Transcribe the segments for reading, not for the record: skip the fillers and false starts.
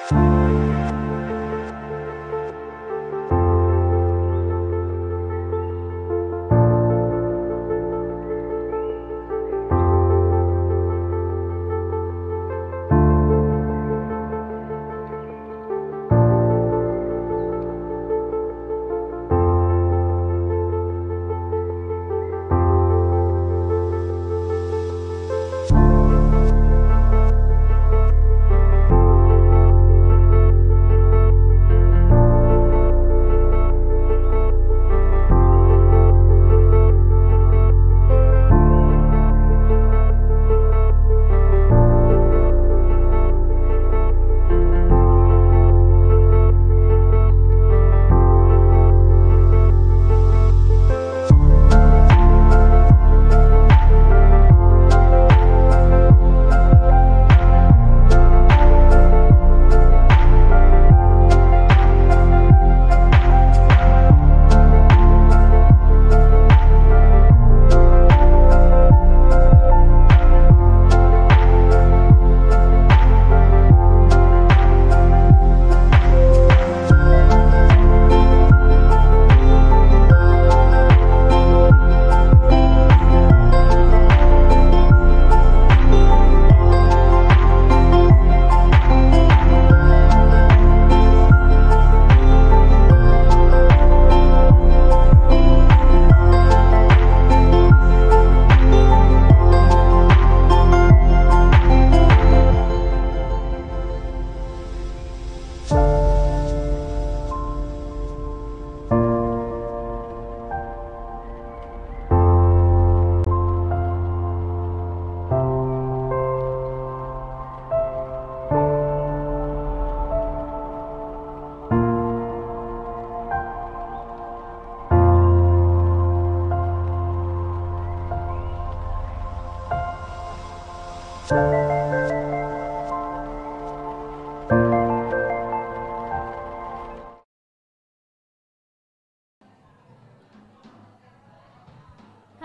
A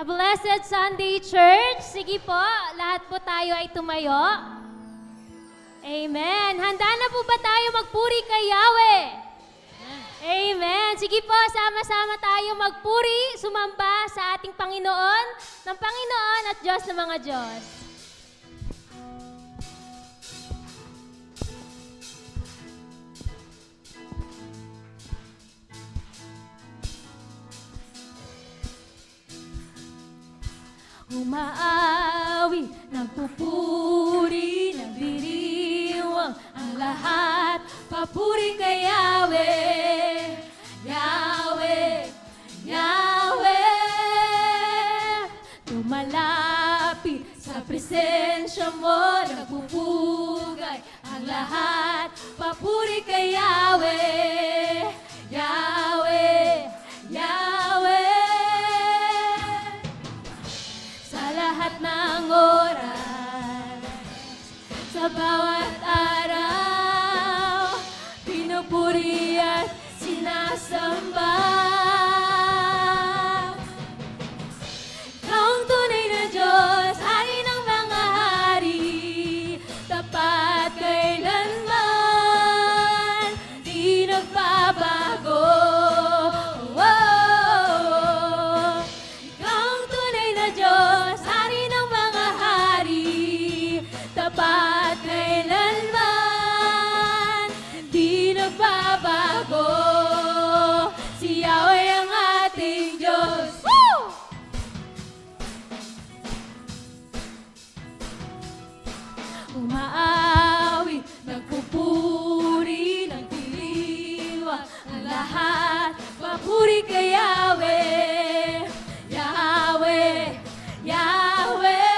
blessed Sunday, Church. Sige po, lahat po tayo ay tumayo. Amen. Handa na po ba tayo magpuri kay Yahweh? Amen. Sige po, sama-sama tayo magpuri, sumamba sa ating Panginoon, ng Panginoon at Diyos ng mga Diyos. Umaawi, nagpupuri, nagdiriwang ang lahat. Papuri kay Yahweh, Yahweh, Yahweh. Tumalapit sa presensya mo, nagpupugay ang lahat. Papuri kay Yahweh, Yahweh, Yahweh. Lahat ng oras, sa bawat araw, pinupuri at sinasamba. Ikaw ang tunay na Diyos, hari ng mga hari, tapat kailanman, di nagbabago. Tapat kailanman, di nagbabago. Si Yahweh ang ating Diyos. Woo! Umaawi, nagpupuri, nagdiriwang ang lahat. Papuri kay Yahweh, Yahweh, Yahweh.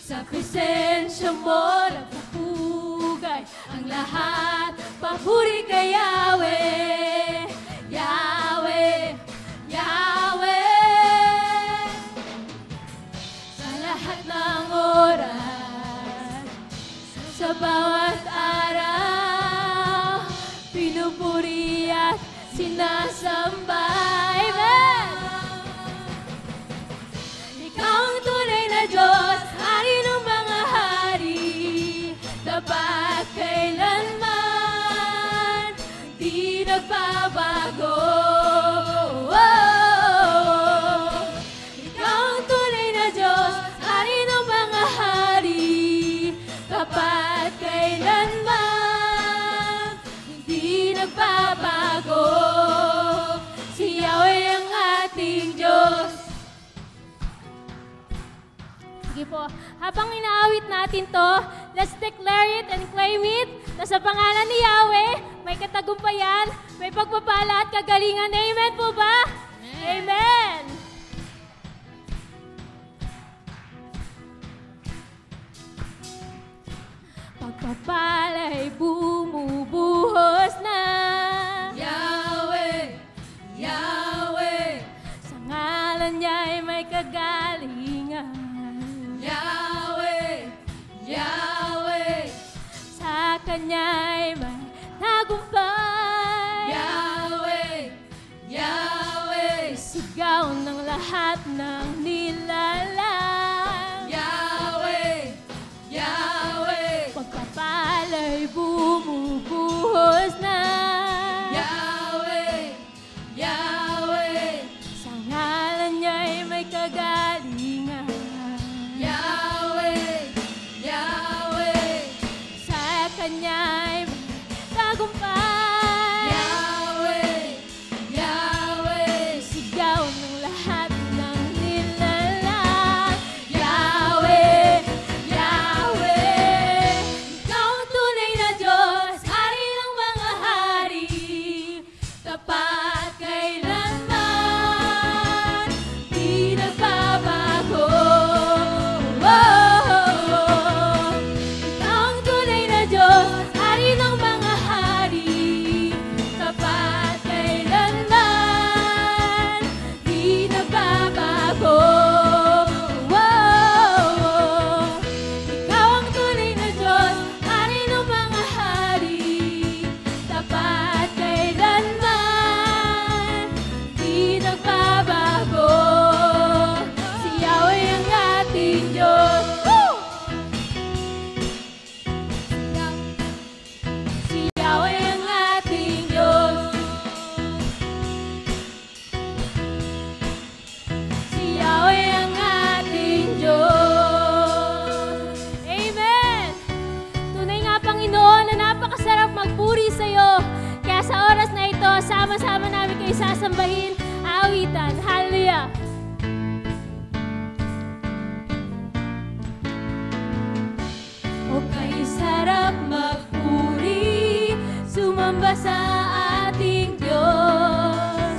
Sa presensya mo, nagpupugay ang lahat. Papuri kay Yahweh, Yahweh, Yahweh. Sa lahat ng Sige po. Habang inaawit natin to, let's declare it and claim it na sa pangalan ni Yahweh, may katagumpayan, may pagpapala at kagalingan. Amen po ba? Amen! Pagpapala'y bumubuhos na. Yahweh, Yahweh, Sa ngalan niya'y may kagalingan. Yahweh, Yahweh, Sa Kanya'y may tagumpay. Yahweh, Yahweh, Sigaw ng lahat ng nilalang. Yahweh, Yahweh, Pagpapala'y bumubuhos na. Yahweh, Yahweh, Sa ngalan niya'y may kagalingan. Yahweh, Yahweh, Sa Kanya'y may tagumpay. Yahweh, Yahweh, Sigaw ng lahat ng nilalang. Yahweh, Yahweh, Ikaw ang tunay na Diyos, Hari ng mga hari, tapat kailanman, di nagbabago. Ikaw ang tunay na Diyos, Hari ng mga hari, tapat kailanman, di nagbabago. Ikaw ang tunay na Diyos, Hari ng mga hari, tapat kailanman, di nagbabago. Si Yahweh ang ating Diyos. Si Yahweh ang ating Diyos. Si Yahweh ang ating Diyos. Amen! Tunay nga, Panginoon, na napakasarap magpuri sa'yo. Kaya sa oras na ito, sama-sama namin kayo sasambahin, awitan. Hallelujah! O kay sarap magpuri, sumamba sa ating Diyos.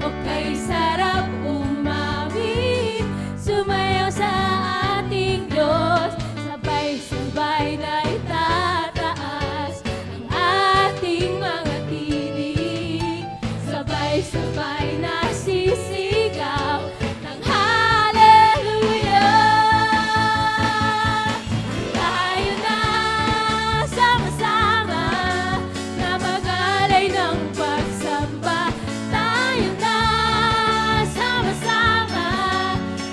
O kay sarap umawit, sumayaw sa ating Diyos. Sabay-sabay na itataas ang ating mga tinig. Sabay-sabay na sisigaw ng hallelujah. Tayo na sama-sama na mag-alay ng pagsamba. Tayo na sama-sama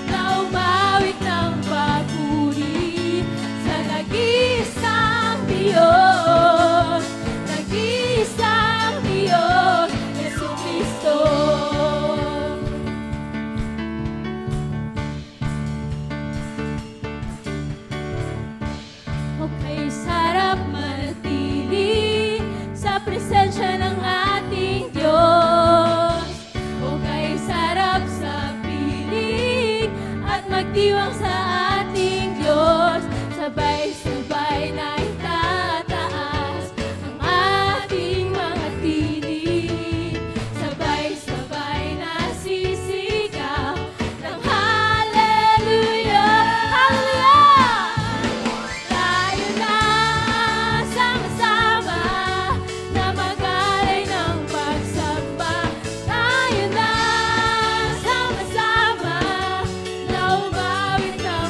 na umawit ng papuri sa nag-iisang Diyos, nag-iisang Diyos, Jesucristo. Okay, sarap manatili sa presensya ng ating Diyos. Okay, sarap sa piling at magdiwang sa ating Diyos. Sabay-sabay na itataas ang ating mga tinig. Sabay-sabay na sisigaw ng hallelujah, hallelujah. Tayo na sama-sama na mag-alay ng pagsamba. Tayo na sama-sama na umawit ng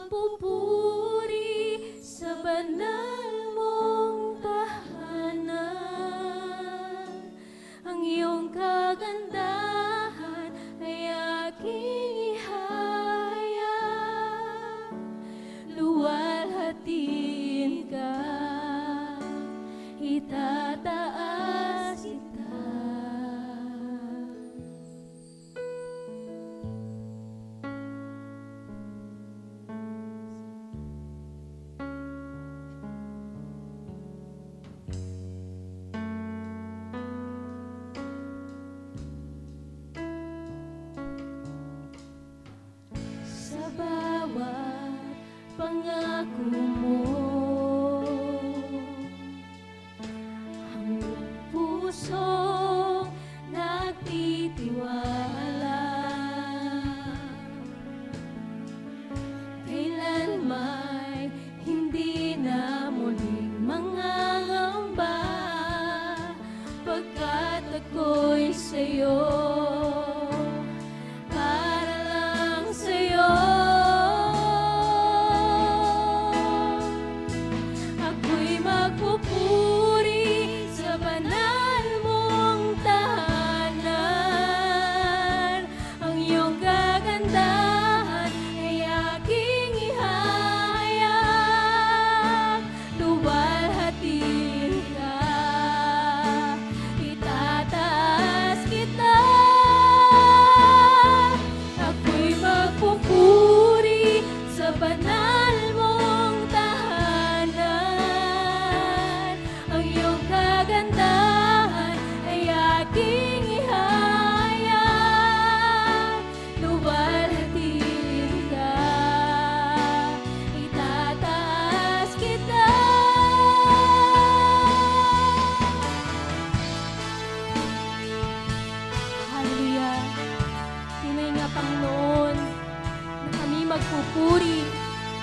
magpupuri sa banal mong tahanan. Ang iyong kagandahan ay aking ihayag. Luwalhatiin ka, itataas kita. Sa bawat pangako mo, ang pusong nagtitiwala, kailanmay hindi na muling mangangamba, pagkat ako'y sa'yo. Para lang sa'yo, ako'y magpupuri sa banal mong tahanan. Ang iyong kagandahan ay aking ihayag. Luwalhatiin ka, itataas kita. Ako'y magpupuri sa banal mong tahanan. Ang iyong kagandahan ay aking ihayag. Luwalhatiin ka, itataas kita. Hallelujah. Tunay nga, Panginoon, na kami magpupuri,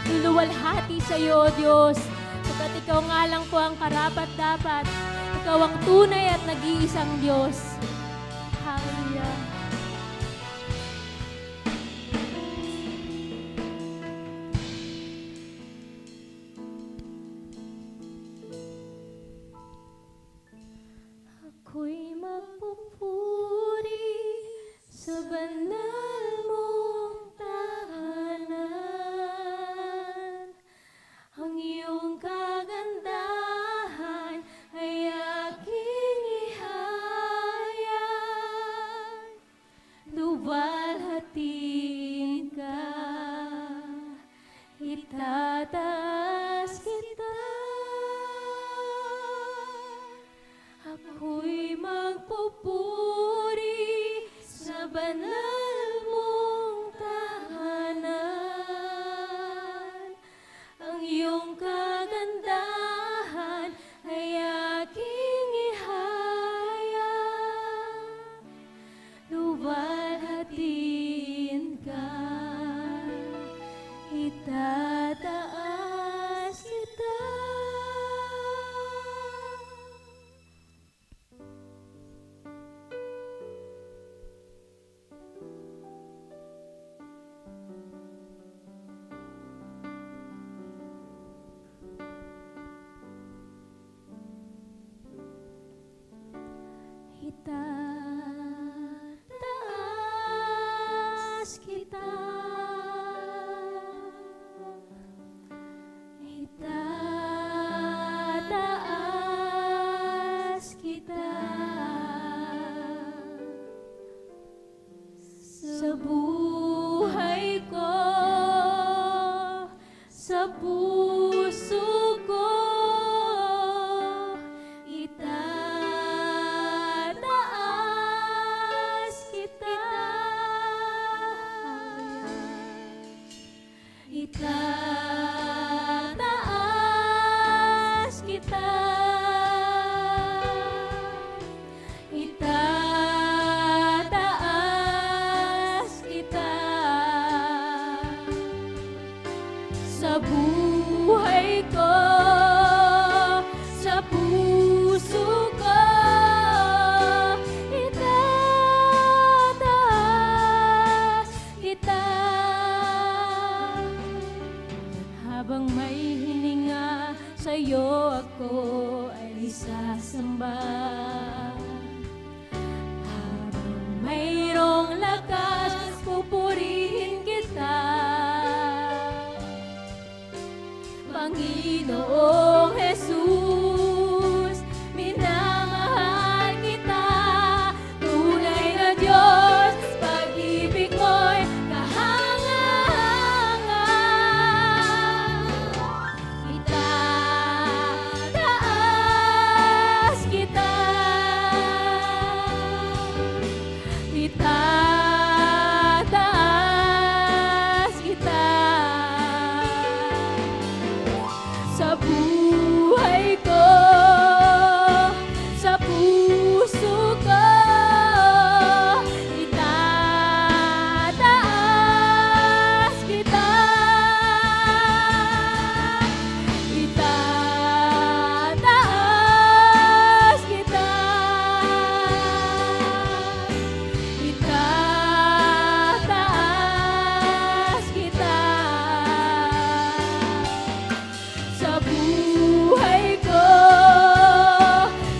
luluwalhati sa iyo, Diyos, sapagkat ikaw nga lang po ang karapat-dapat. Ikaw ang tunay at nag-iisang Diyos. Hallelujah. Ako'y magpupuri sa banal mong tahanan. Ang iyong kagandahan ay aking ihayag. Luwalhatiin ka, itataas kita. Ako'y magpupuri sa banal mong tahanan. Ang iyong kagandahan ay aking ihayag. Luwalhatiin ka, itataas kita. Itataas kita, itataas kita. Sa buhay ko, sa puso ko, itataas kita. Itataas kita. Itataas kita. Panginoong Jesus, minamahal kita, tunay na Diyos, pag-ibig mo'y kahanga-hanga. Itataas kita, itataas kita sa buhay ko, sa puso ko. Itataas kita, itataas kita, itataas kita sa buhay ko,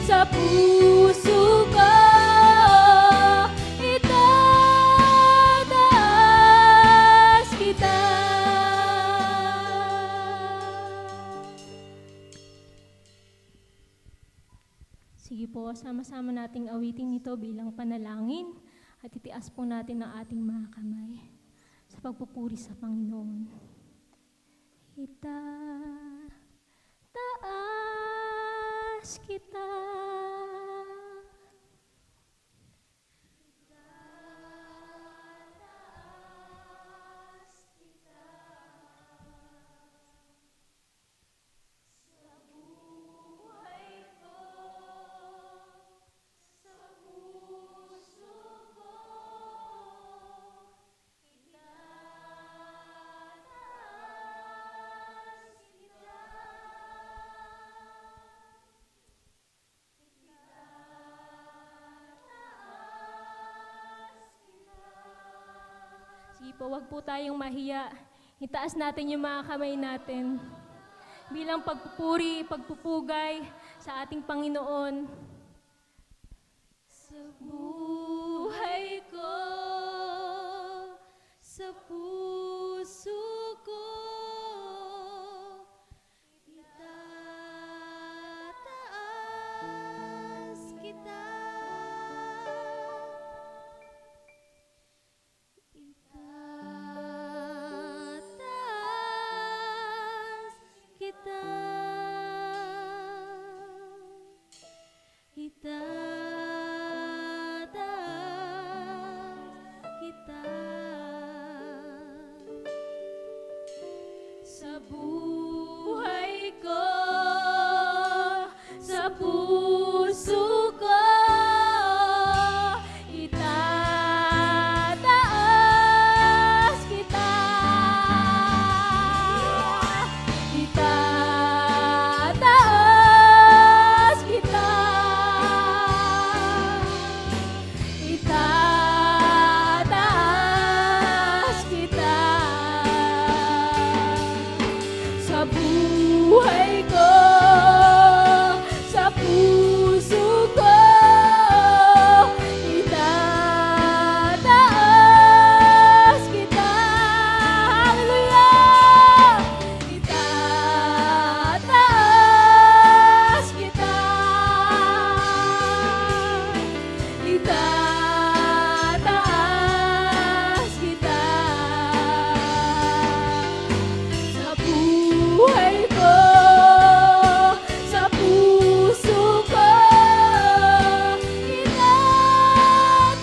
sa puso ko. Itataas kita. Sige po, sama-sama nating awitin ito bilang panalangin at itias po natin ang ating mga kamay sa pagpupuri sa Panginoon. Itataas kita. Sige po, wag po tayong mahiya. Itaas natin yung mga kamay natin bilang pagpupuri, pagpupugay sa ating Panginoon. Sa buhay ko, sa puso ko, itataas kita. Itataas kita. Itataas kita sa buhay ko, sa puso ko. Itataas kita. Itataas kita. Itataas kita sa buhay ko, sa puso ko. Itataas kita. Hallelujah! Itataas kita. Itataas kita sa buhay ko, sa puso ko.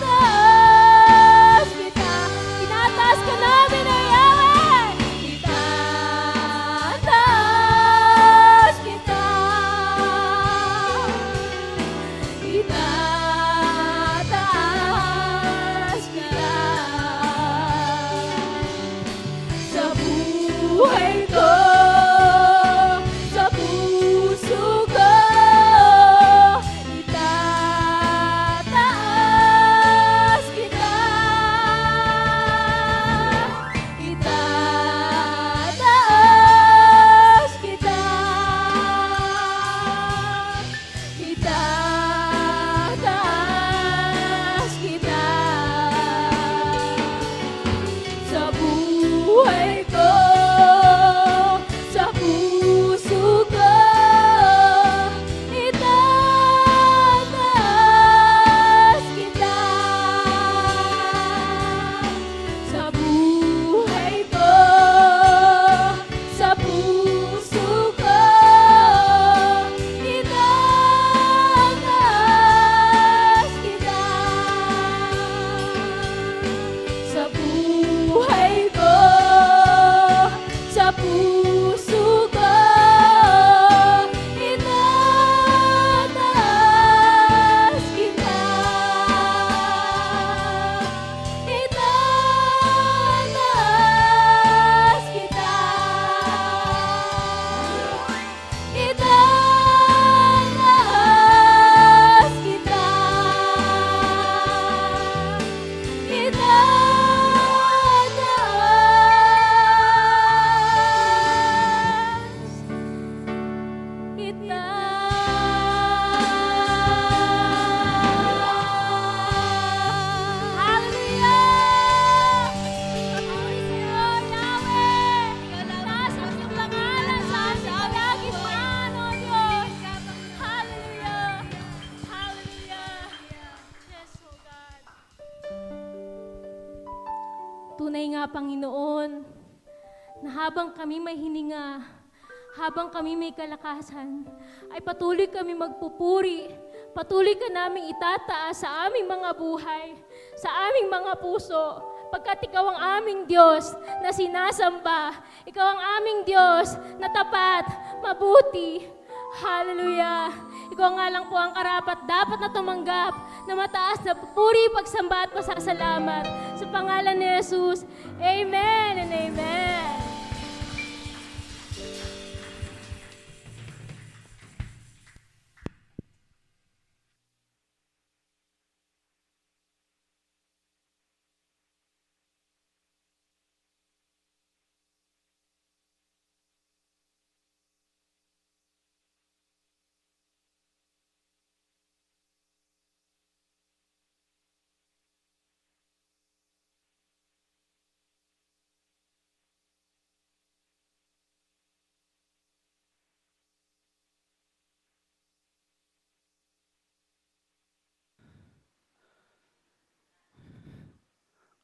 Itataas kita. Tinataas ka namin, O Yahweh. Itataas kita. Itataas tunay nga, Panginoon, na habang kami may hininga, habang kami may kalakasan, ay patuloy kami magpupuri, patuloy ka naming itataas sa aming mga buhay, sa aming mga puso, pagkat Ikaw ang aming Diyos na sinasamba, Ikaw ang aming Diyos na tapat, mabuti. Hallelujah! Ikaw nga lang po ang karapat dapat na tumanggap na mataas na puri, pagsamba at pasasalamat. Sa pangalan ni Jesus, Amen and Amen.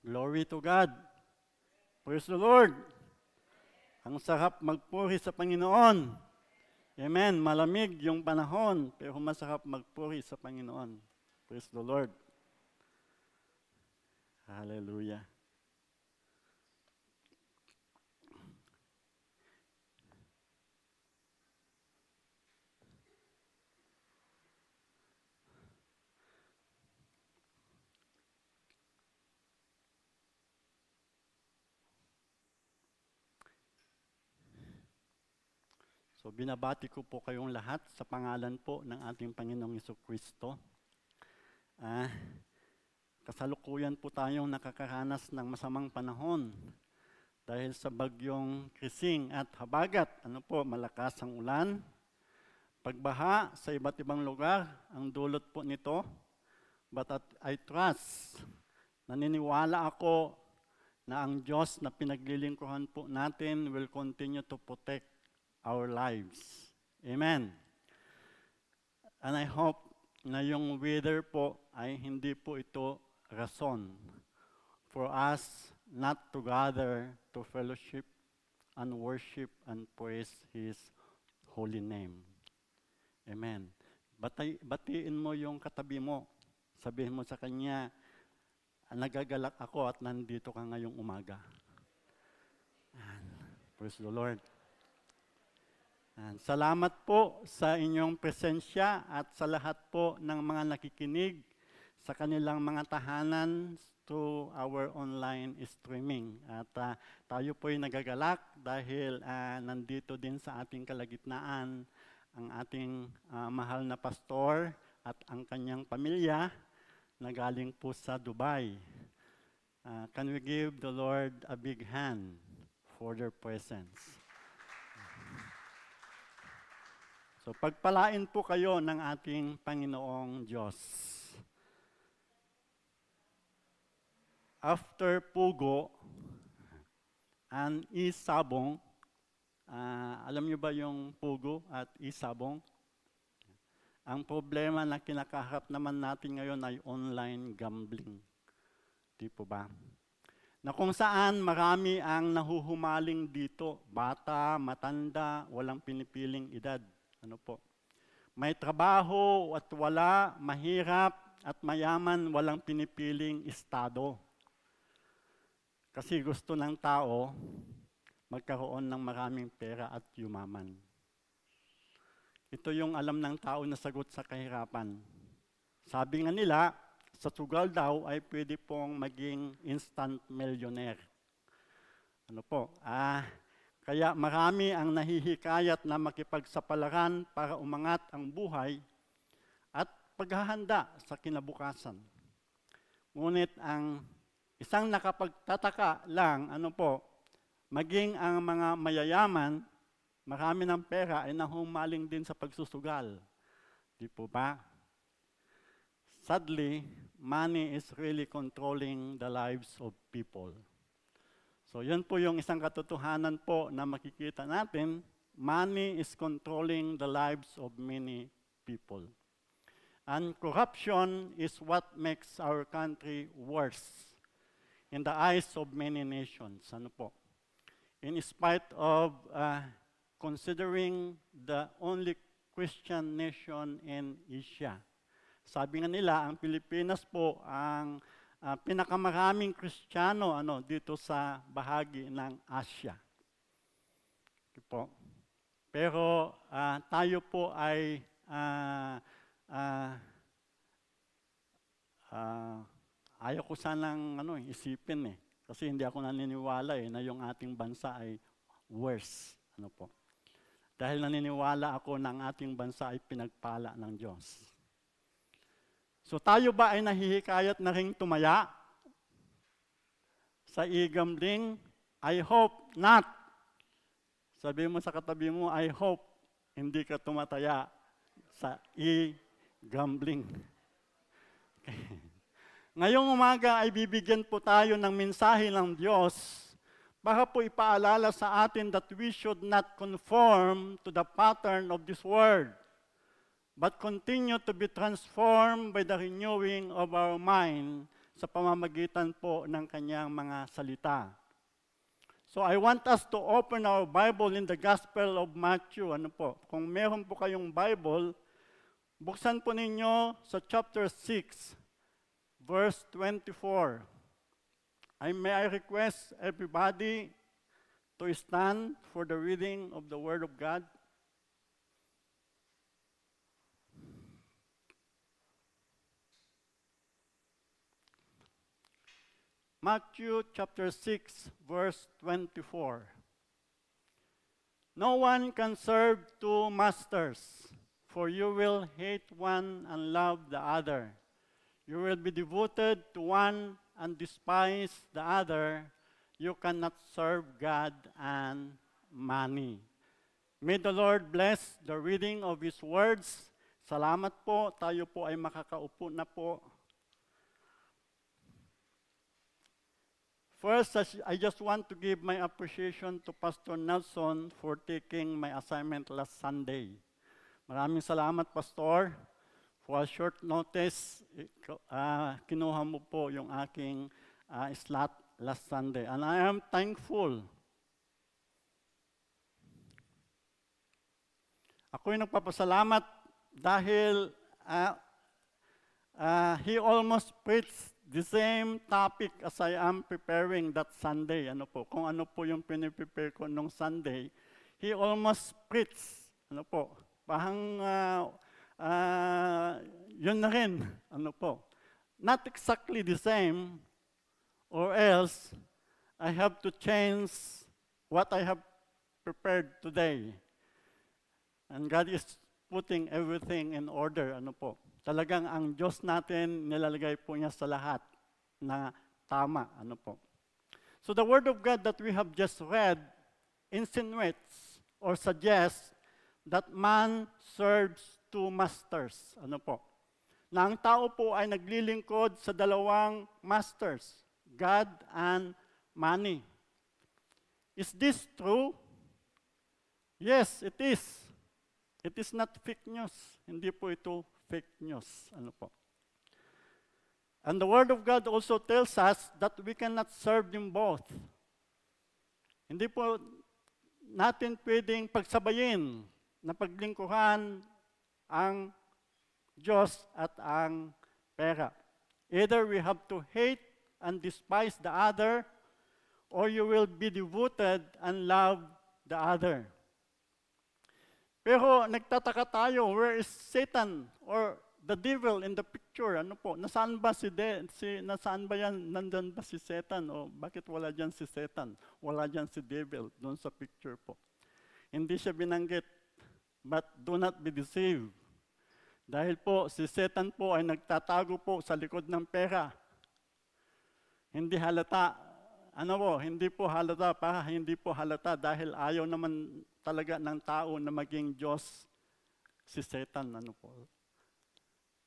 Glory to God. Praise the Lord. Ang sarap magpuri sa Panginoon. Amen. Malamig yung panahon, pero masarap magpuri sa Panginoon. Praise the Lord. Hallelujah. So binabati ko po kayong lahat sa pangalan po ng ating Panginoong Jesucristo. Kasalukuyan po tayong nakakaranas ng masamang panahon dahil sa bagyong Krising at Habagat. Malakas ang ulan, pagbaha sa iba't ibang lugar ang dulot po nito. But I trust, naniniwala ako na ang Diyos na pinaglilingkuran po natin will continue to protect our lives. Amen. And I hope na yung weather po ay hindi po ito rason for us not to gather to fellowship and worship and praise His holy name. Amen. Batiin mo yung katabi mo. Sabihin mo sa kanya, nagagalak ako at nandito ka ngayong umaga. And praise the Lord. Salamat po sa inyong presensya at sa lahat po ng mga nakikinig sa kanilang mga tahanan to our online streaming. At tayo po'y nagagalak dahil nandito din sa ating kalagitnaan ang ating mahal na pastor at ang kanyang pamilya na galing po sa Dubai. Can we give the Lord a big hand for their presence? So pagpalain po kayo ng ating Panginoong Diyos. After Pugo and Isabong, alam niyo ba yung Pugo at Isabong? Ang problema na kinakaharap naman natin ngayon ay online gambling. Di po ba? Na kung saan marami ang nahuhumaling dito, bata, matanda, walang pinipiling edad. May trabaho at wala, mahirap at mayaman, walang pinipiling estado. Kasi gusto ng tao magkaroon ng maraming pera at yumaman. Ito yung alam ng tao na sagot sa kahirapan. Sabi nga nila, sa sugal daw ay pwede pong maging instant millionaire. Kaya marami ang nahihikayat na makipagsapalaran para umangat ang buhay at paghahanda sa kinabukasan. Ngunit ang isang nakapagtataka lang, maging ang mga mayayaman, marami ng pera ay nahumaling din sa pagsusugal. Di po ba? Sadly, money is really controlling the lives of people. So yun po yung isang katotohanan po na makikita natin, money is controlling the lives of many people. And corruption is what makes our country worse. in the eyes of many nations. Ano po? In spite of considering the only Christian nation in Asia. Sabi nga nila, ang Pilipinas po ang pinakamaraming Kristiyano dito sa bahagi ng Asia. Okay po. Pero tayo po ay ayaw ko sanang isipin kasi hindi ako naniniwala na yung ating bansa ay worse. Ano po? Dahil naniniwala ako na ang ating bansa ay pinagpala ng Diyos. So tayo ba ay nahihikayat na ring tumaya sa e-gambling? I hope not. Sabi mo sa katabi mo, I hope hindi ka tumataya sa e-gambling. Okay. Ngayong umaga ay bibigyan po tayo ng mensahe ng Diyos para po ipaalala sa atin that we should not conform to the pattern of this world, but continue to be transformed by the renewing of our mind sa pamamagitan po ng kanyang mga salita. So I want us to open our Bible in the Gospel of Matthew. Kung meron po kayong Bible, buksan po ninyo sa chapter 6, verse 24. May I request everybody to stand for the reading of the Word of God? Matthew chapter 6, verse 24. No one can serve two masters, for you will hate one and love the other. You will be devoted to one and despise the other. You cannot serve God and money. May the Lord bless the reading of His words. Salamat po. Tayo po ay makakaupo na po. First, I just want to give my appreciation to Pastor Nelson for taking my assignment last Sunday. Maraming salamat, Pastor. For a short notice, kinuha mo po yung aking slot last Sunday. And I am thankful. Ako'y nagpapasalamat dahil he almost preached the same topic as I am preparing that Sunday. Kung ano po yung piniprepare ko nung Sunday, he almost preached. Parang yun na rin. Not exactly the same, or else I have to change what I have prepared today. And God is putting everything in order. Talagang ang Diyos natin, nilalagay po niya sa lahat na tama. So the Word of God that we have just read insinuates or suggests that man serves two masters. Na ang tao po ay naglilingkod sa dalawang masters, God and money. Is this true? Yes, it is. It is not fake news. Hindi po ito fake news. And the Word of God also tells us that we cannot serve them both. Hindi po natin pwedeng pagsabayin na paglingkuran ang Diyos at ang pera. Either we have to hate and despise the other, or you will be devoted and love the other. Pero nagtataka tayo, where is Satan or the devil in the picture? Nasaan ba nasaan ba yan? Nandun ba si Satan? O bakit wala dyan si Satan? Wala dyan si devil doon sa picture po. Hindi siya binanggit, but do not be deceived. Dahil po, si Satan po ay nagtatago po sa likod ng pera. Hindi halata. Hindi po halata dahil ayaw naman talaga ng tao na maging Diyos si Satan.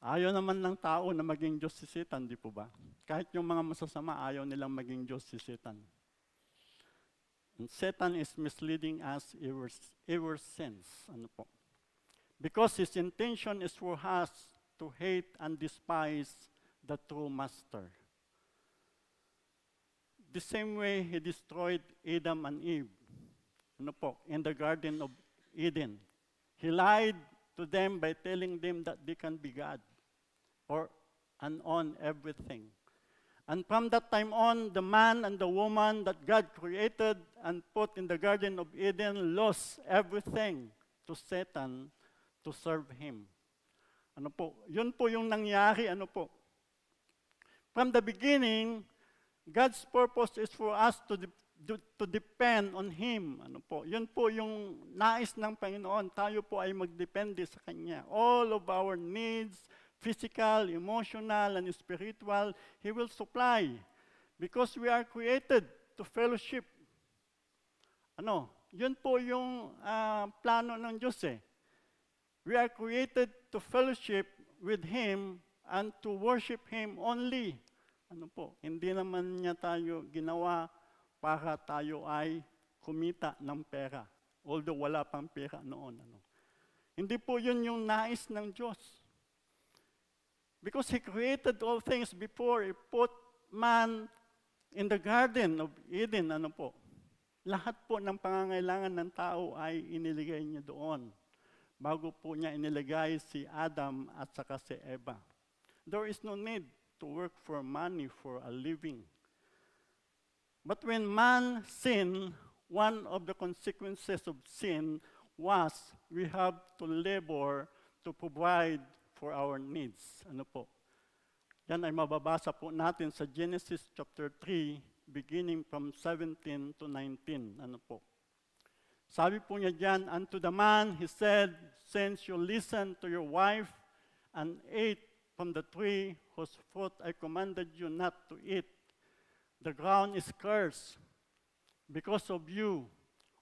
Ayaw naman ng tao na maging Diyos si Satan, di po ba? Kahit yung mga masasama, ayaw nilang maging Diyos si Satan. And Satan is misleading us ever since. Because his intention is for us to hate and despise the true master. the same way He destroyed Adam and Eve. Ano po? In the Garden of Eden. He lied to them by telling them that they can be God and on everything. And from that time on, the man and the woman that God created and put in the Garden of Eden lost everything to Satan to serve him. Ano po? Yun po yung nangyari, ano po? From the beginning, God's purpose is for us to depend on Him. Ano po? Yun po yung nais ng Panginoon. Tayo po ay magdepende sa Kanya. All of our needs, physical, emotional, and spiritual, He will supply. Because we are created to fellowship. Ano? Yun po yung plano ng Diyos eh. We are created to fellowship with Him and to worship Him only. Ano po? Hindi naman niya tayo ginawa para tayo ay kumita ng pera. Although wala pang pera noon. Ano? Hindi po yun yung nais ng Diyos. Because He created all things before He put man in the Garden of Eden. Ano po? Lahat po ng pangangailangan ng tao ay iniligay niya doon. Bago po niya inilagay si Adam at saka si Eva. There is no need to work for money for a living. But when man sinned, one of the consequences of sin was we have to labor to provide for our needs. Ano po? Yan ay mababasa po natin sa Genesis chapter 3, beginning from 17 to 19. Ano po? Sabi po niya dyan, unto the man, he said, since you listened to your wife and ate from the tree whose fruit I commanded you not to eat, the ground is cursed because of you.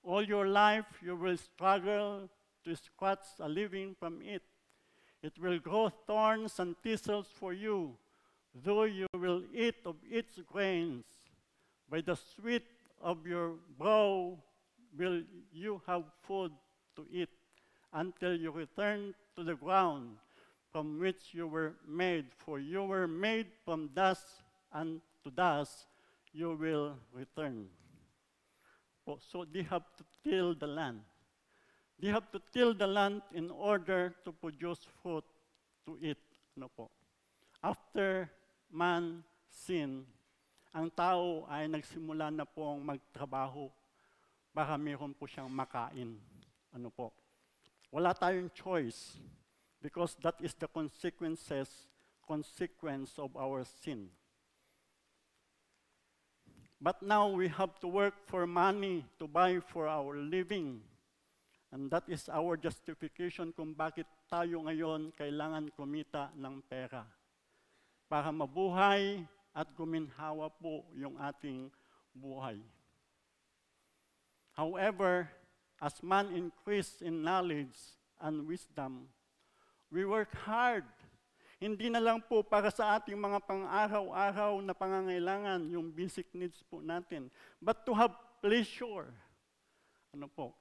All your life you will struggle to scratch a living from it. It will grow thorns and thistles for you, though you will eat of its grains. By the sweat of your brow will you have food to eat until you return to the ground from which you were made. For you were made from dust, and to dust you will return. So they have to till the land. They have to till the land in order to produce fruit to eat. Ano po? After man sinned, ang tao ay nagsimula na pong magtrabaho para meron po siyang makain. Ano po? Wala tayong choice because that is the consequence of our sin. But now we have to work for money to buy for our living. And that is our justification kung bakit tayo ngayon kailangan kumita ng pera. Para mabuhay at guminhawa po yung ating buhay. However, as man increased in knowledge and wisdom, we work hard. Hindi na lang po para sa ating mga pang-araw-araw na pangangailangan, yung basic needs po natin, but to have pleasure. Ano po?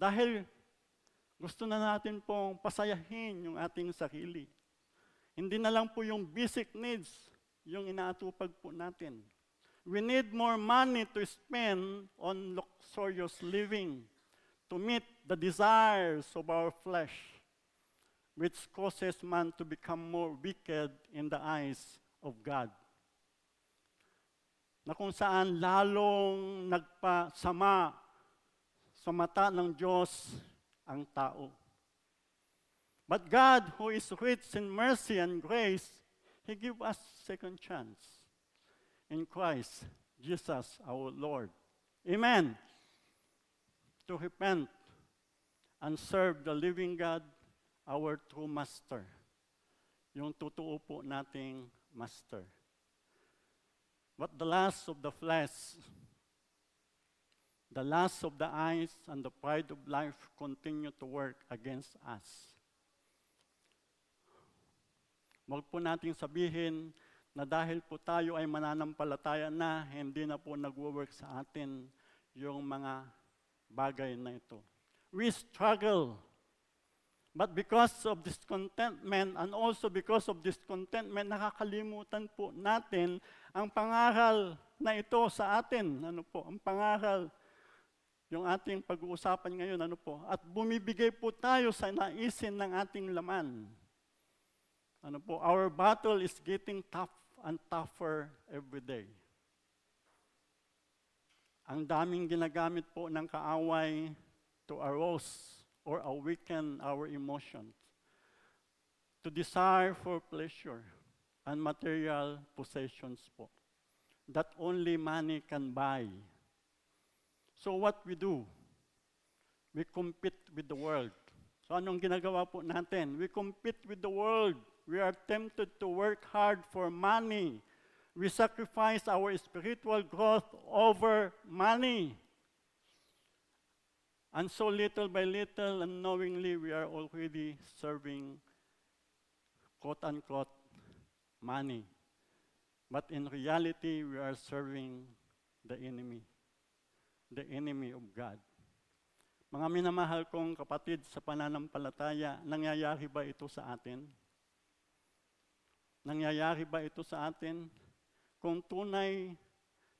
Dahil gusto na natin pong pasayahin yung ating sarili. Hindi na lang po yung basic needs yung inaatupag po natin. We need more money to spend on luxurious living to meet the desires of our flesh, which causes man to become more wicked in the eyes of God. Na kung saan lalong nagpasama sa mata ng Diyos ang tao. But God, who is rich in mercy and grace, He gives us second chance in Christ Jesus our Lord. Amen. To repent and serve the living God, our true Master. Yung totoo po nating Master. But the lust of the flesh, the lust of the eyes, and the pride of life continue to work against us. Huwag po nating sabihin na dahil po tayo ay mananampalataya na, hindi na po nagwo-work sa atin yung mga bagay na ito. We struggle. But because of discontentment and also because of discontentment, nakakalimutan po natin ang pangaral na ito sa atin. Ano po, ang pangaral, yung ating pag-uusapan ngayon, ano po, at bumibigay po tayo sa naisin ng ating laman. Ano po, our battle is getting tough and tougher every day. Ang daming ginagamit po ng kaaway to arouse or awaken our emotions, to desire for pleasure and material possessions po, that only money can buy. So what we do? We compete with the world. So anong ginagawa po natin? We compete with the world. We are tempted to work hard for money. We sacrifice our spiritual growth over money. And so little by little, unknowingly, we are already serving, quote-unquote, money. But in reality, we are serving the enemy of God. Mga minamahal kong kapatid sa pananampalataya, nangyayari ba ito sa atin? Nangyayari ba ito sa atin? Kung tunay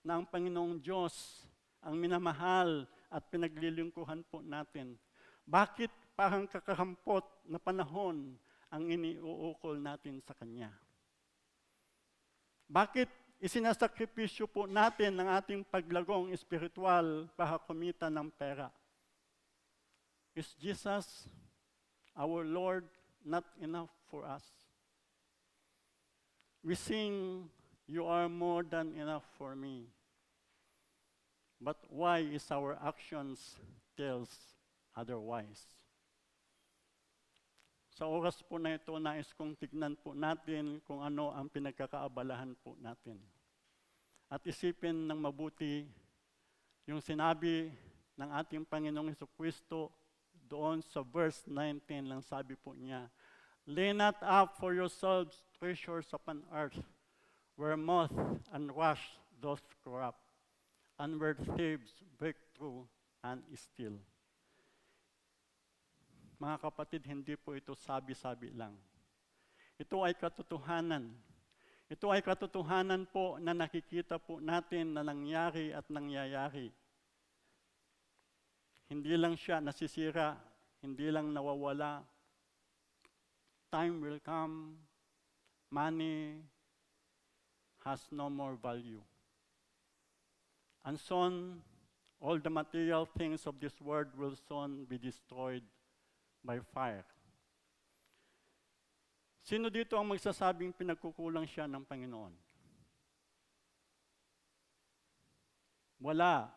na ang Panginoong Diyos ang minamahal at pinaglilingkuhan po natin, bakit parang kakarampot na panahon ang iniuukol natin sa Kanya? Bakit isinasakripisyo po natin ang ating paglagong espiritual para kumita ng pera? Is Jesus, our Lord, not enough for us? We sing, "You are more than enough for me." But why is our actions tells otherwise? Sa oras po na ito, nais kong tignan po natin kung ano ang pinagkakaabalahan po natin. At isipin ng mabuti yung sinabi ng ating Panginoong Jesucristo doon sa verse 19 lang, sabi po niya, "Lay not up for yourselves treasures upon earth, where moth and rust doth corrupt, and where thieves break through and steal." Mga kapatid, hindi po ito sabi-sabi lang. Ito ay katotohanan. Ito ay katotohanan po na nakikita po natin na nangyari at nangyayari. Hindi lang siya nasisira, hindi lang nawawala. Time will come, money has no more value. And soon, all the material things of this world will soon be destroyed by fire. Sino dito ang magsasabing pinagkukulang siya ng Panginoon? Wala.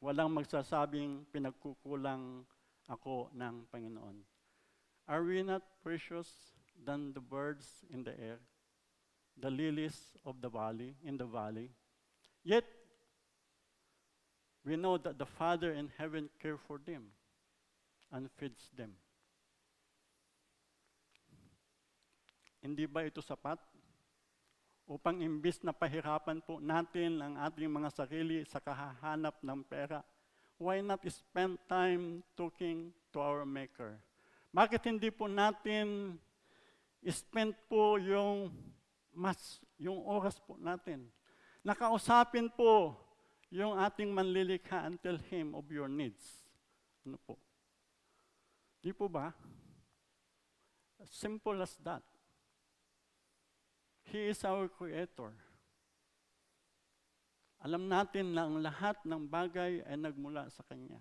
Walang magsasabing pinagkukulang ako ng Panginoon. Are we not precious than the birds in the air, the lilies of the valley, in the valley? Yet, we know that the Father in heaven cares for them and feeds them. Hindi ba ito sapat upang imbis na pahirapan po natin ang ating mga sarili sa kahahanap ng pera, why not spend time talking to our Maker? Bakit hindi po natin spend po yung oras po natin? Nakausapin po yung ating manlilikha and tell Him of your needs. Ano po? Di po ba? Simple as that. He is our Creator. Alam natin na ang lahat ng bagay ay nagmula sa Kanya.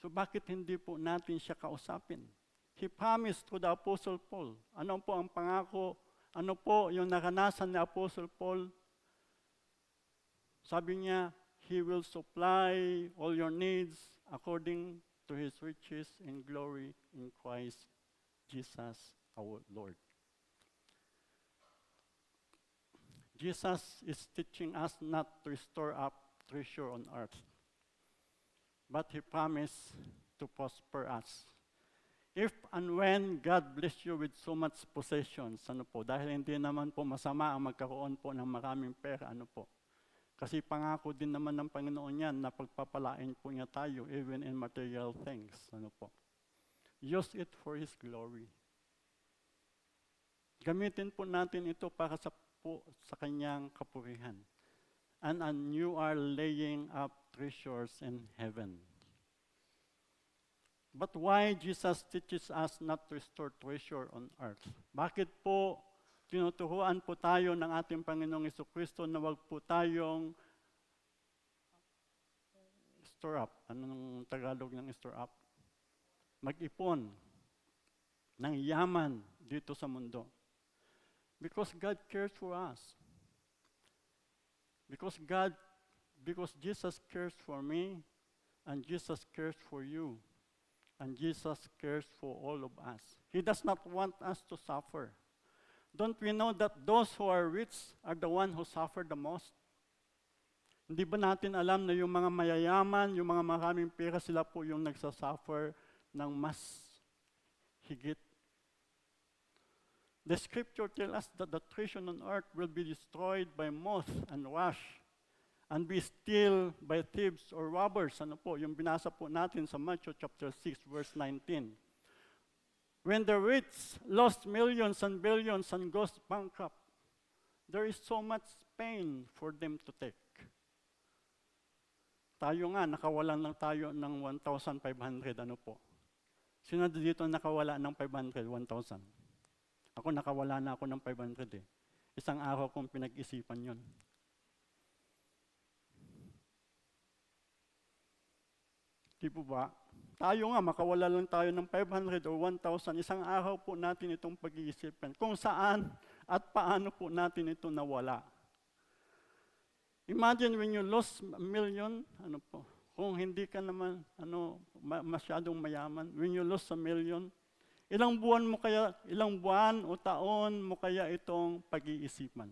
So bakit hindi po natin siya kausapin? He promised to the Apostle Paul. Ano po ang pangako? Ano po yung naranasan ni Apostle Paul? Sabi niya, He will supply all your needs according to His riches in glory in Christ Jesus our Lord. Jesus is teaching us not to store up treasure on earth, but He promised to prosper us. If and when God bless you with so much possessions, ano po, dahil hindi naman po masama ang magkaroon po ng maraming pera, ano po. Kasi pangako din naman ng Panginoon yan na pagpapalain po niya tayo even in material things, ano po. Use it for His glory. Gamitin po natin ito para sa Kanyang kapurihan. and you are laying up treasures in heaven. But why Jesus teaches us not to store treasure on earth? Bakit po tinuturuan po tayo ng ating Panginoong Jesucristo na wag po tayong store up? Anong Tagalog ng store up? Mag-ipon ng yaman dito sa mundo. Because God cares for us. Because Jesus cares for me, and Jesus cares for you, and Jesus cares for all of us. He does not want us to suffer. Don't we know that those who are rich are the ones who suffer the most? Hindi ba natin alam na yung mga mayayaman, yung mga maraming pera, sila po yung nagsasuffer ng mas higit? The scripture tells us that the treasure on earth will be destroyed by moth and rust and be stolen by thieves or robbers. Ano po, yung binasa po natin sa Matthew chapter 6, verse 19. When the rich lost millions and billions and goes bankrupt, there is so much pain for them to take. Tayo nga, nakawalan lang tayo ng 1,500, ano po. Sino dito nakawala ng 500, 1,000? Ako nakawala na ako ng 500 eh. Isang araw kong pinag-isipan yon. Di po ba? Tayo nga, makawala lang tayo ng 500 or 1,000. Isang araw po natin itong pag-iisipan. Kung saan at paano po natin ito nawala. Imagine when you lose a million, ano po, kung hindi ka naman masyadong mayaman, when you lose a million, ilang buwan o taon mo kaya itong pag-iisipan?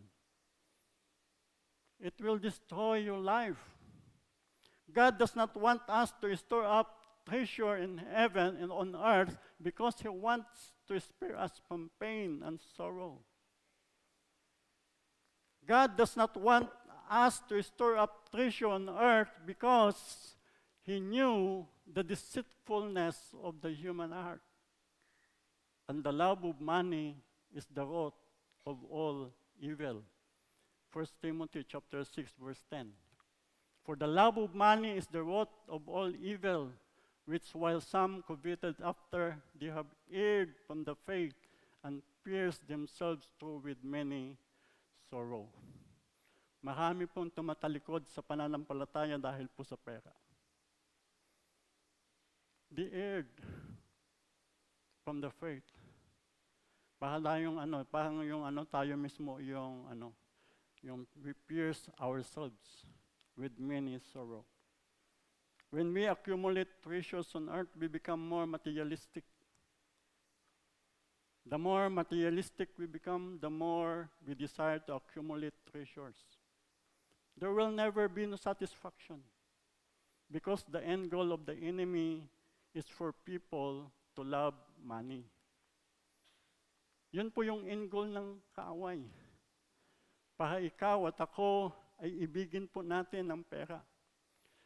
It will destroy your life. God does not want us to store up treasure in heaven and on earth because He wants to spare us from pain and sorrow. God does not want us to store up treasure on earth because He knew the deceitfulness of the human heart. And the love of money is the root of all evil. 1 Timothy chapter 6, verse 10. For the love of money is the root of all evil, which while some coveted after, they have erred from the faith and pierced themselves through with many sorrow. Marami pong tumatalikod sa pananampalataya dahil po sa pera. They erred from the faith. Parang yung tayo mismo yung we pierce ourselves with many sorrow. When we accumulate treasures on earth, we become more materialistic. The more materialistic we become, the more we desire to accumulate treasures. There will never be no satisfaction because the end goal of the enemy is for people to love money. Yun po yung end goal ng kaaway. Para ikaw at ako ay ibigin po natin ang pera.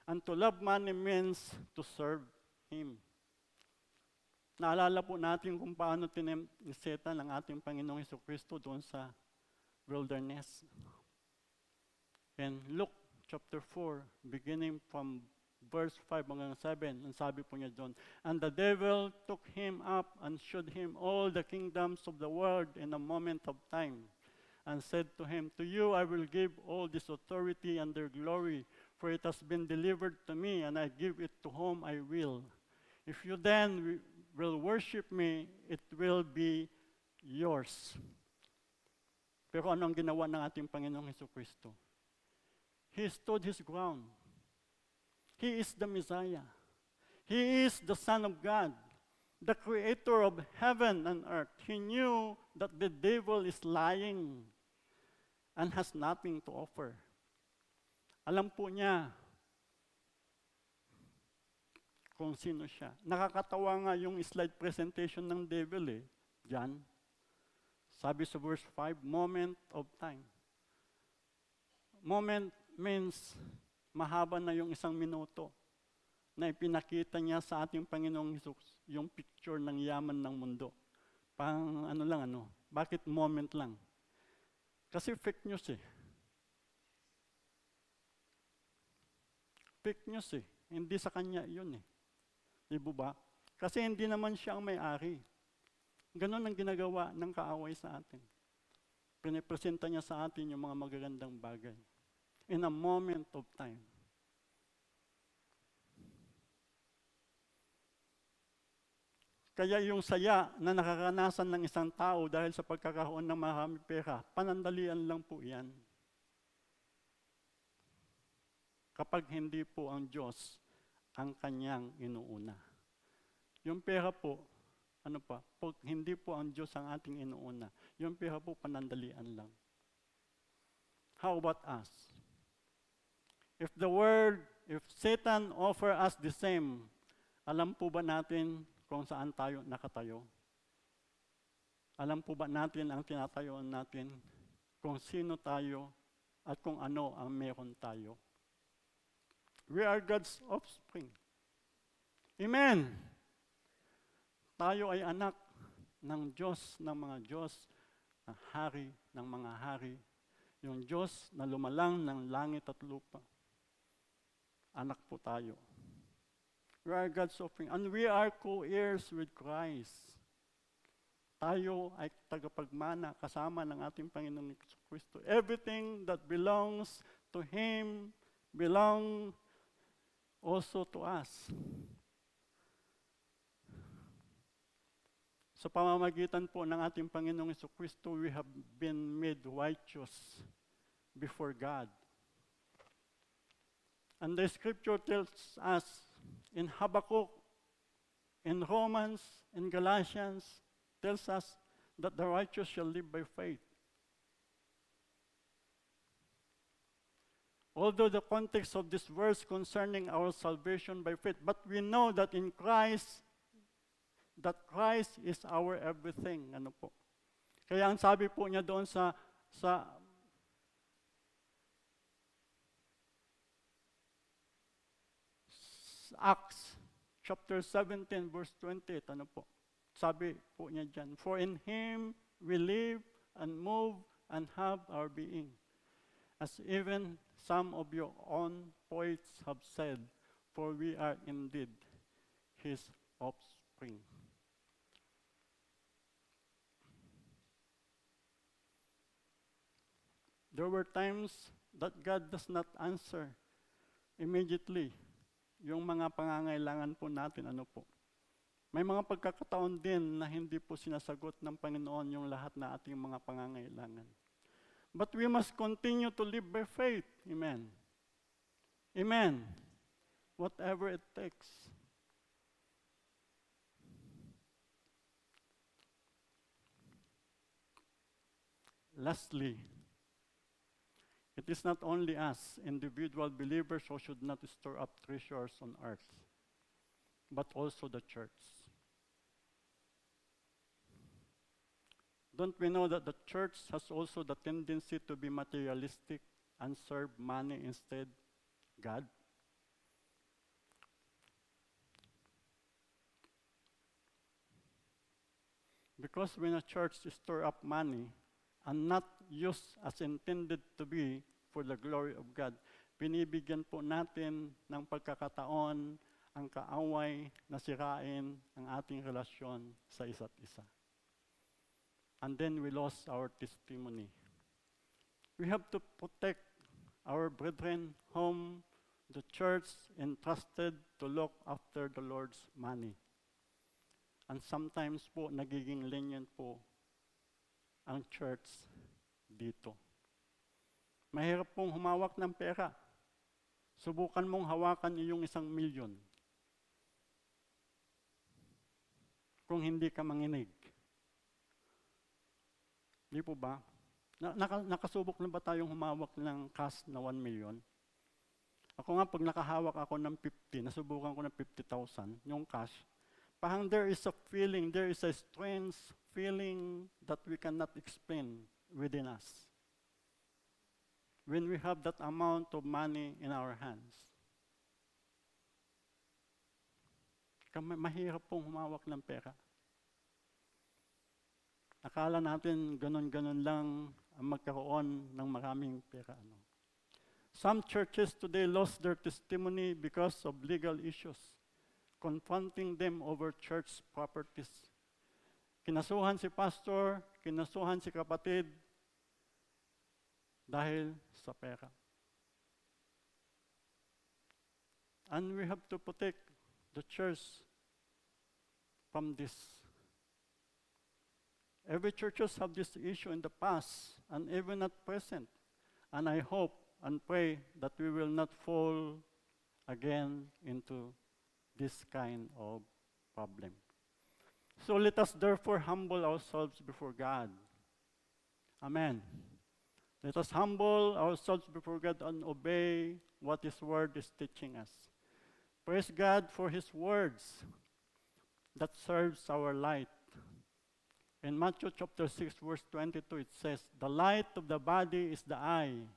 And to love money means to serve Him. Naalala po natin kung paano tiniseta ng ating Panginoong Jesucristo doon sa wilderness. And Luke chapter 4, beginning from verse 5 hanggang 7, ang sabi po niya doon, and the devil took Him up and showed Him all the kingdoms of the world in a moment of time, and said to Him, to you I will give all this authority and their glory, for it has been delivered to me, and I give it to whom I will. If you then will worship me, it will be yours. Pero ano ang ginawa ng ating Panginoong Jesucristo? He stood His ground. He is the Messiah. He is the Son of God, the Creator of heaven and earth. He knew that the devil is lying and has nothing to offer. Alam po niya kung sino siya. Nakakatawa nga yung slide presentation ng devil eh. Diyan. Sabi sa verse 5, moment of time. Moment means mahaba na yung 1 minuto na ipinakita niya sa ating Panginoong Hesus yung picture ng yaman ng mundo. Pang bakit moment lang? Kasi fake news eh. fake news eh. Hindi sa kanya yun eh. Di ba? Kasi hindi naman siya ang may-ari. Ganon ang ginagawa ng kaaway sa atin. Pinipresenta niya sa atin yung mga magagandang bagay. In a moment of time. Kaya yung saya na nakakanasan ng isang tao dahil sa pagkakaroon ng maraming pera, panandalian lang po yan. Kapag hindi po ang Diyos ang kanyang inuuna. Yung pera po, pag hindi po ang Diyos ang ating inuuna, yung pera po panandalian lang. How about us? If Satan offer us the same, alam po ba natin kung saan tayo nakatayo? Alam po ba natin ang tinatayuan natin? Kung sino tayo at kung ano ang meron tayo? We are God's offspring. Amen! Tayo ay anak ng Diyos ng mga Diyos, ng Hari ng mga Hari, yung Diyos na lumalang ng langit at lupa. Anak po tayo. We are God's offspring, and we are co-heirs with Christ. Tayo ay tagapagmana kasama ng ating Panginoong Kristo. Everything that belongs to Him belongs also to us. Sa pamamagitan po ng ating Panginoong Kristo, we have been made righteous before God. And the Scripture tells us in Habakkuk, in Romans, in Galatians, tells us that the righteous shall live by faith. Although the context of this verse concerning our salvation by faith, but we know that in Christ, that Christ is our everything. Ano po? Kaya ang sabi po niya doon sa Acts chapter 17 verse 28, ano po? Sabi po niya dyan, for in Him we live and move and have our being. As even some of your own poets have said, for we are indeed His offspring. There were times that God does not answer immediately yung mga pangangailangan po natin, ano po. May mga pagkakataon din na hindi po sinasagot ng Panginoon yung lahat na ating mga pangangailangan. But we must continue to live by faith. Amen. Amen. Whatever it takes. Lastly, it is not only us, individual believers, who should not store up treasures on earth, but also the church. Don't we know that the church has also the tendency to be materialistic and serve money instead God? Because when a church store up money and not used as intended to be for the glory of God, binibigyan po natin ng pagkakataon ang kaaway na sirain ang ating relasyon sa isa't isa. And then we lost our testimony. We have to protect our brethren, home, the church entrusted to look after the Lord's money. And sometimes po, nagiging lenient po ang church dito. Mahirap pong humawak ng pera. Subukan mong hawakan yung 1,000,000. Kung hindi ka manginig. Di po ba? Nakasubok na ba tayong humawak ng cash na 1,000,000? Ako nga, pag nakahawak ako ng 50, nasubukan ko ng 50,000, yung cash, parang there is a feeling, there is a strange feeling that we cannot explain within us. When we have that amount of money in our hands. Mahirap pong humawak ng pera. Akala natin ganon-ganon lang ang magkaroon ng maraming pera. Some churches today lost their testimony because of legal issues, confronting them over church properties. Kinasuhan si pastor, kinasuhan si kapatid dahil sa pera. And we have to protect the church from this. Every churches have this issue in the past and even at present. And I hope and pray that we will not fall again into this kind of problem. So let us therefore humble ourselves before God. Amen. Let us humble ourselves before God and obey what His Word is teaching us. Praise God for His words that serves our light. In Matthew chapter 6, verse 22, it says, "The light of the body is the eye.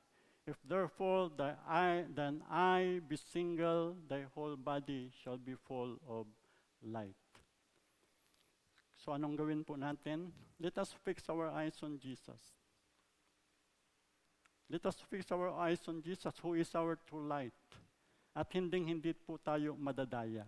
If therefore the eye be single, thy whole body shall be full of light." So anong gawin po natin? Let us fix our eyes on Jesus. Let us fix our eyes on Jesus, who is our true light. At hindi po tayo madadaya.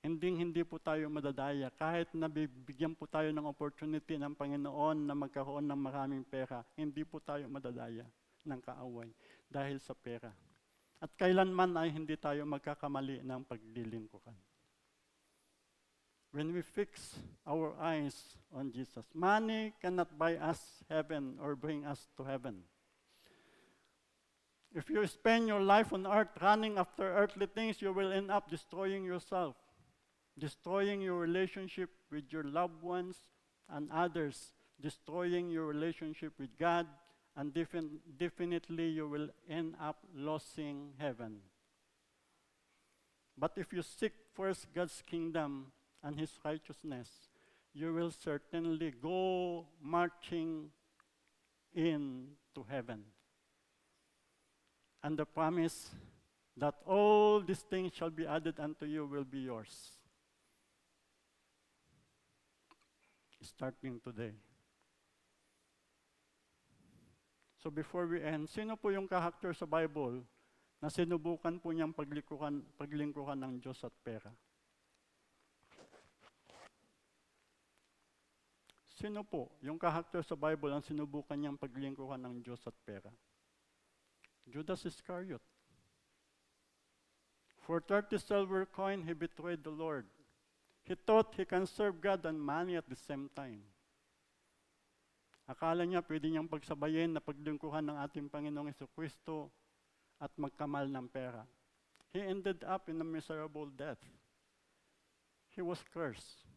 Hindi po tayo madadaya. Kahit nabibigyan po tayo ng opportunity ng Panginoon na magkaroon ng maraming pera, hindi po tayo madadaya ng kaaway dahil sa pera. At kailanman ay hindi tayo magkakamali ng paglilingkuran. When we fix our eyes on Jesus, money cannot buy us heaven or bring us to heaven. If you spend your life on earth running after earthly things, you will end up destroying yourself. Destroying your relationship with your loved ones and others, destroying your relationship with God, and definitely you will end up losing heaven. But if you seek first God's kingdom and His righteousness, you will certainly go marching into heaven. And the promise that all these things shall be added unto you will be yours. Starting today. So before we end, sino po yung character sa Bible na sinubukan po niyang paglingkuran ng Diyos at pera? Sino po yung character sa Bible ang sinubukan niyang paglingkuran ng Diyos at pera? Judas Iscariot. For 30 silver coin, he betrayed the Lord. He thought he can serve God and money at the same time. Akala niya pwede niyang pagsabayin na paglingkuran ng ating Panginoong Jesucristo at magkamal ng pera. He ended up in a miserable death. He was cursed.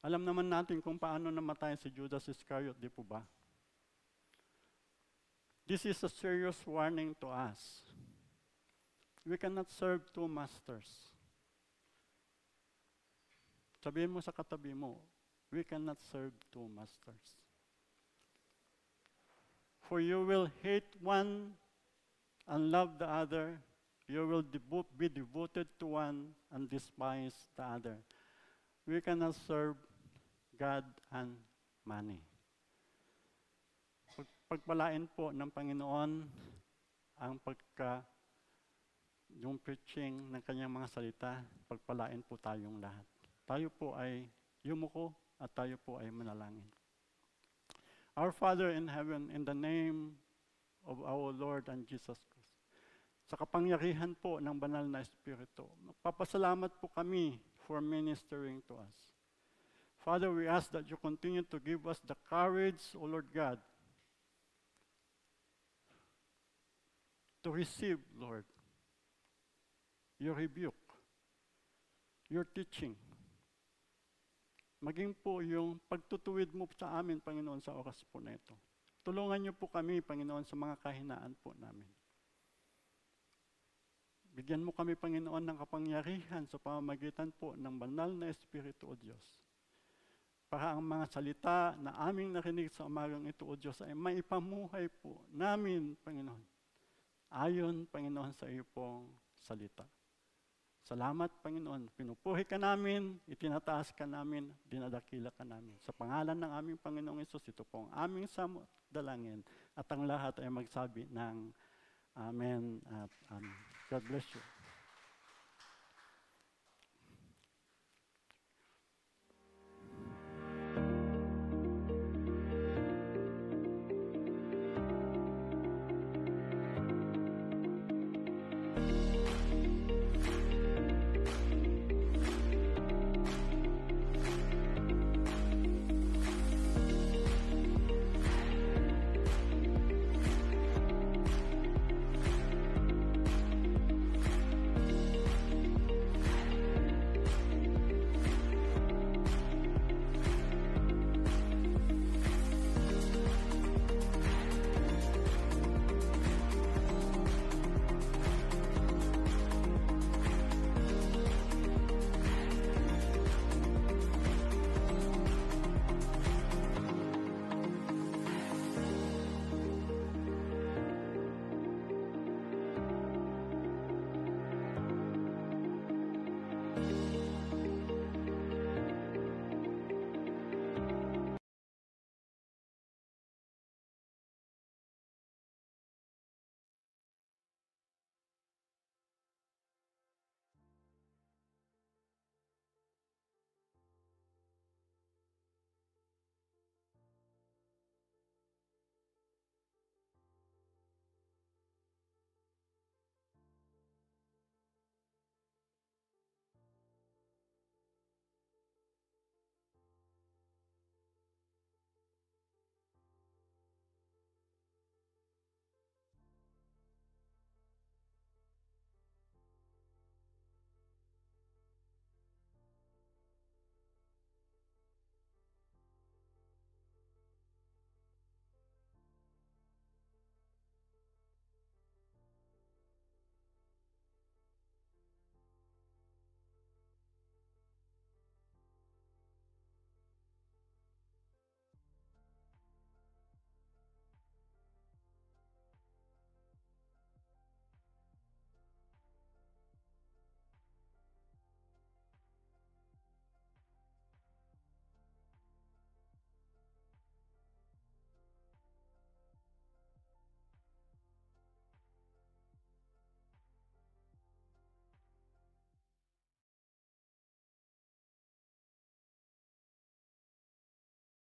Alam naman natin kung paano namatay si Judas Iscariot, di po ba? This is a serious warning to us. We cannot serve two masters. Sabihin mo sa katabi mo, we cannot serve two masters. For you will hate one and love the other. You will be devoted to one and despise the other. We cannot serve God and money. Pagpalain po ng Panginoon ang yung preaching ng kanyang mga salita, pagpalain po tayong lahat. Tayo po ay yumuko at tayo po ay manalangin. Our Father in heaven, in the name of our Lord and Jesus Christ, sa kapangyarihan po ng banal na Espiritu, magpapasalamat po kami for ministering to us. Father, we ask that you continue to give us the courage, O Lord God, to receive, Lord, your rebuke, your teaching, maging po yung pagtutuwid mo sa amin, Panginoon, sa oras po na ito. Tulungan niyo po kami, Panginoon, sa mga kahinaan po namin. Bigyan mo kami, Panginoon, ng kapangyarihan sa pamamagitan po ng banal na Espiritu, O Diyos. Para ang mga salita na aming narinig sa umagang ito, O Diyos, ay maipamuhay po namin, Panginoon. Ayon, Panginoon, sa iyo pong salita. Salamat, Panginoon. Pinupuhi ka namin, itinataas ka namin, dinadakila ka namin. Sa pangalan ng aming Panginoong Hesus, ito po ang aming dalangin. At ang lahat ay magsabi ng Amen at Amen. God bless you.